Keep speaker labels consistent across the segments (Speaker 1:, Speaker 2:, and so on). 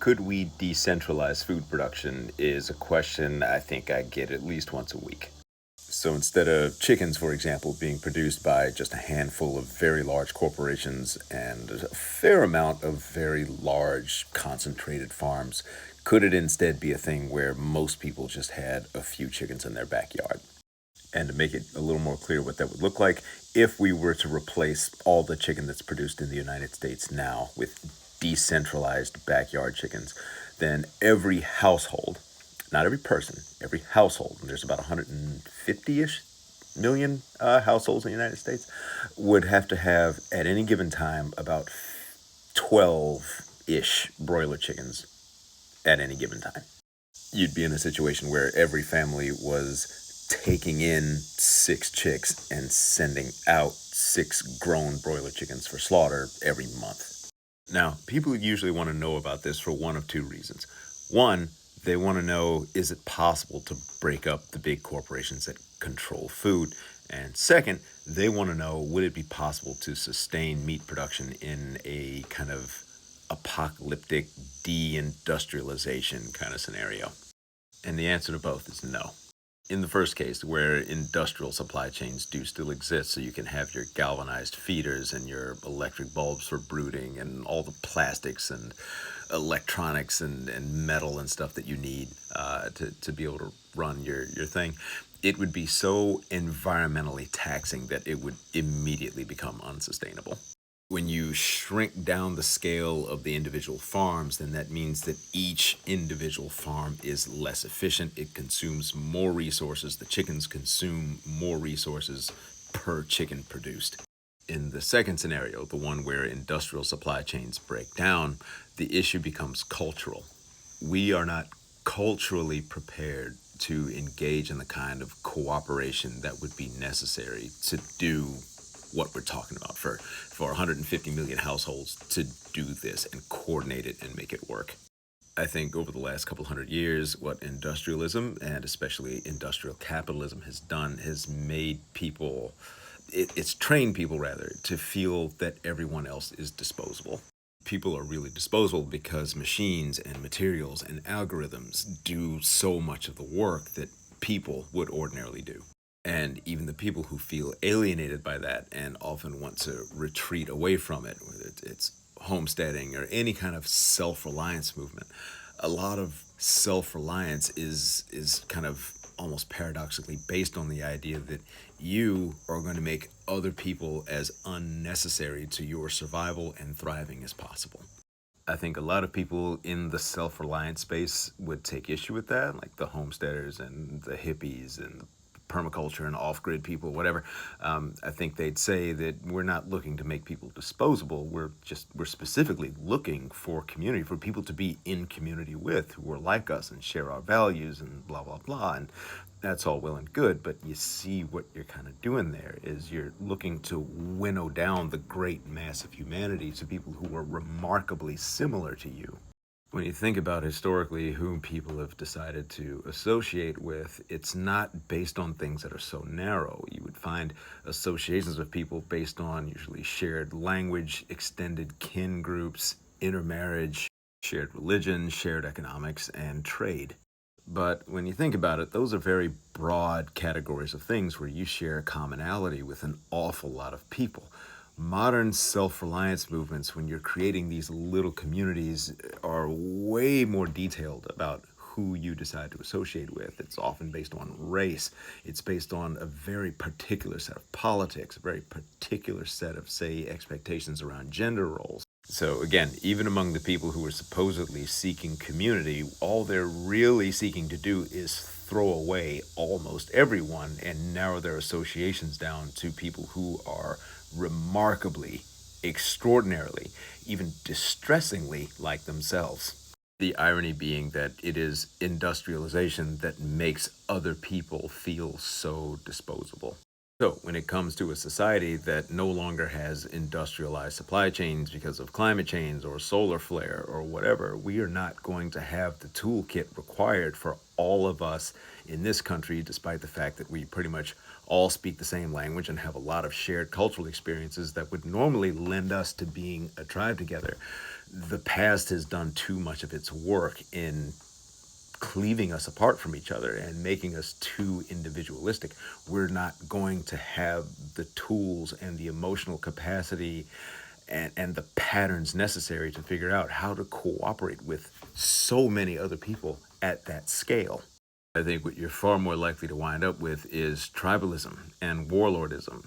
Speaker 1: Could we decentralize food production is a question I think I get at least once a week. So instead of chickens, for example, being produced by just a handful of very large corporations and a fair amount of very large concentrated farms, could it instead be a thing where most people just had a few chickens in their backyard? And to make it a little more clear what that would look like, if we were to replace all the chicken that's produced in the United States now with decentralized backyard chickens, then every household, not every person, every household, and there's about 150-ish million households in the United States, would have to have at any given time about 12-ish broiler chickens at any given time. You'd be in a situation where every family was taking in 6 chicks and sending out 6 grown broiler chickens for slaughter every month. Now, people usually want to know about this for one of two reasons. One, they want to know, is it possible to break up the big corporations that control food? And second, they want to know, would it be possible to sustain meat production in a kind of apocalyptic deindustrialization kind of scenario? And the answer to both is no. In the first case, where industrial supply chains do still exist, so you can have your galvanized feeders and your electric bulbs for brooding and all the plastics and electronics and metal and stuff that you need to be able to run your thing, it would be so environmentally taxing that it would immediately become unsustainable. When you shrink down the scale of the individual farms, then that means that each individual farm is less efficient. It consumes more resources. The chickens consume more resources per chicken produced. In the second scenario, the one where industrial supply chains break down, the issue becomes cultural. We are not culturally prepared to engage in the kind of cooperation that would be necessary to do what we're talking about for 150 million households to do this and coordinate it and make it work. I think over the last couple hundred years, what industrialism and especially industrial capitalism has done has made people, it's trained people rather, to feel that everyone else is disposable. People are really disposable because machines and materials and algorithms do so much of the work that people would ordinarily do. And even the people who feel alienated by that and often want to retreat away from it, whether it's homesteading or any kind of self-reliance movement, a lot of self-reliance is kind of almost paradoxically based on the idea that you are going to make other people as unnecessary to your survival and thriving as possible. I think a lot of people in the self-reliance space would take issue with that, like the homesteaders and the hippies and the permaculture and off-grid people, whatever. I think they'd say that we're not looking to make people disposable. We're specifically looking for community, for people to be in community with, who are like us and share our values and blah, blah, blah. And that's all well and good, but you see what you're kind of doing there is you're looking to winnow down the great mass of humanity to people who are remarkably similar to you. When you think about historically whom people have decided to associate with, it's not based on things that are so narrow. You would find associations of people based on usually shared language, extended kin groups, intermarriage, shared religion, shared economics, and trade. But when you think about it, those are very broad categories of things where you share a commonality with an awful lot of people. Modern self-reliance movements, when you're creating these little communities, are way more detailed about who you decide to associate with. It's often based on race. It's based on a very particular set of politics, a very particular set of, say, expectations around gender roles. So again, even among the people who are supposedly seeking community, all they're really seeking to do is throw away almost everyone and narrow their associations down to people who are remarkably, extraordinarily, even distressingly like themselves. The irony being that it is industrialization that makes other people feel so disposable. So, when it comes to a society that no longer has industrialized supply chains because of climate change or solar flare or whatever, we are not going to have the toolkit required for all of us in this country, despite the fact that we pretty much all speak the same language and have a lot of shared cultural experiences that would normally lend us to being a tribe together. The past has done too much of its work in cleaving us apart from each other and making us too individualistic. We're not going to have the tools and the emotional capacity and the patterns necessary to figure out how to cooperate with so many other people at that scale. I think what you're far more likely to wind up with is tribalism and warlordism,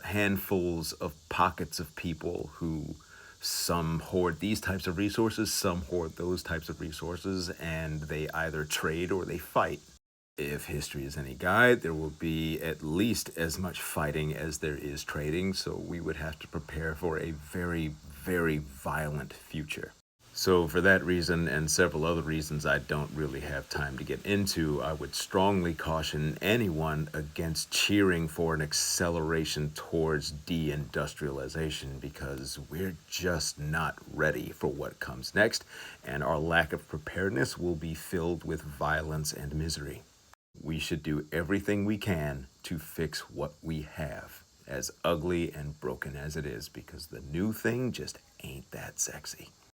Speaker 1: handfuls of pockets of people who some hoard these types of resources, some hoard those types of resources, and they either trade or they fight. If history is any guide, there will be at least as much fighting as there is trading, so we would have to prepare for a very, very violent future. So, for that reason and several other reasons I don't really have time to get into, I would strongly caution anyone against cheering for an acceleration towards deindustrialization because we're just not ready for what comes next, and our lack of preparedness will be filled with violence and misery. We should do everything we can to fix what we have, as ugly and broken as it is, because the new thing just ain't that sexy.